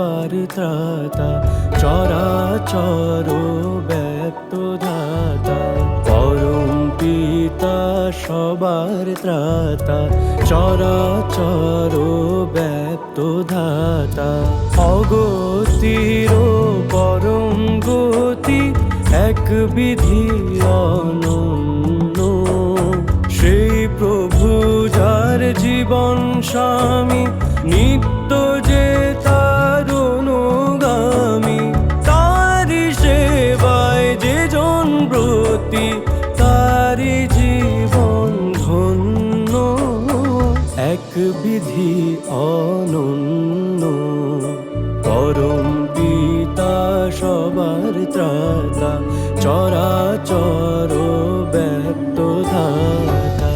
সবার ত্রাতা, চরাচর ব্যাপ্ত ধাতা। পরম পিতা সবার ত্রাতা, চরাচর ব্যাপ্ত ধাতা। অগতির পরম গতি, এক বিধি অনন্য। সেই প্রভু যার জীবন স্বামী, নিত্য যে তার অনুগামী। তারি সেবায় যে জন ব্রতী, তারি জীবন ধন্য। এক বিধি অনন্য, পরম পিতা সবার ত্রাতা, চরাচর ব্যক্ত ধাতা।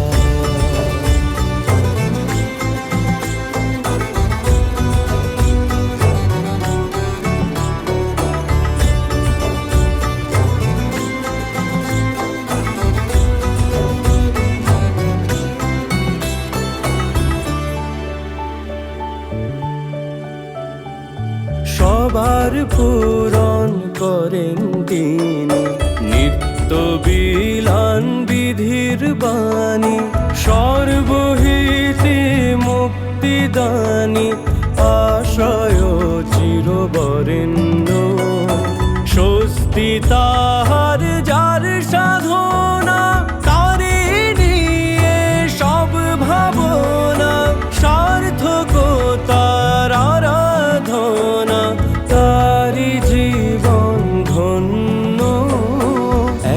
সবার পূরণ করেন তিনি, নিত্য বিলান বিধির বাণী। সর্বহিতে মুক্তিদানী, আশ্রয় চিরবরেণ্য। স্বস্তি তাহার যার সাধনা, তারে নিয়ে সব ভাবনা। সার্থকতার আরাধনা, তারি জীবন ধন্য।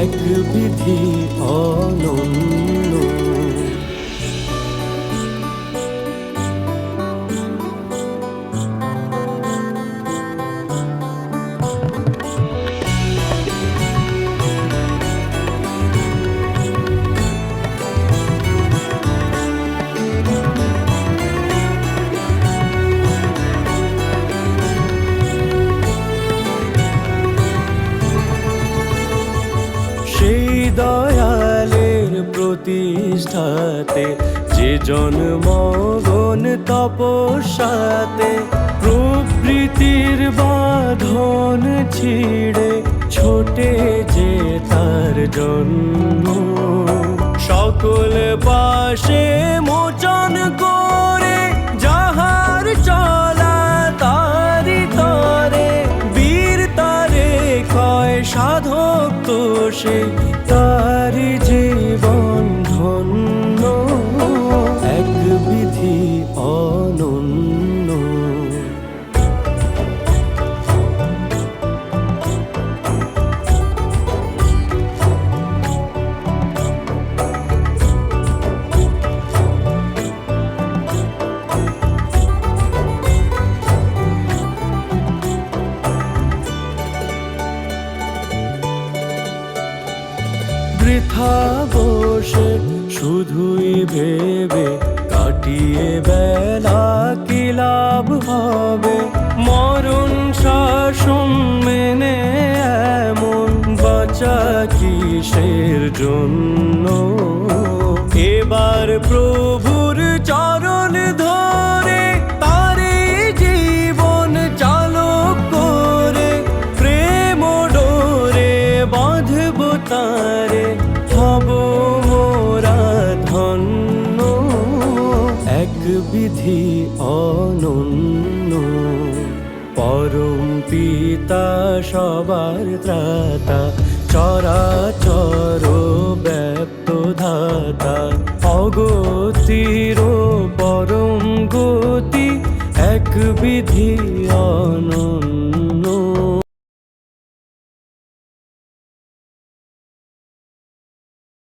এক বিধি অনন্য, সেই দয়ালের প্রতিষ্ঠাতে, যে জন্মগণ তপস্যাতে। প্রবৃত্তির বাঁধন ছিঁড়ে, ছোটে যে তার জন্য। সকল পাশে মোচন করে, যাহার চলা তারি তরে। বীর তারে কয় সাধক তোষে, তারি জীবন ধন্য। এক বিধি অনন্য, বৃথা বসে শুধুই ভেবে, কাটিয়ে বেলা কি লাভ হবে। মরণ শাসন মেনে এমন বাঁচা কিসের জন্য। এবার প্রভুর চরণ ধরে, তারে জীবন চালক করে। প্রেম ডোরে বাঁধব তারে, হব মোরা ধন্য। এক বিধি অনন্য, পরম পিতা সবার ত্রাতা, চরাচর ব্যক্ত ধাতা। অগতির পরম গতি, এক বিধি অনন্য।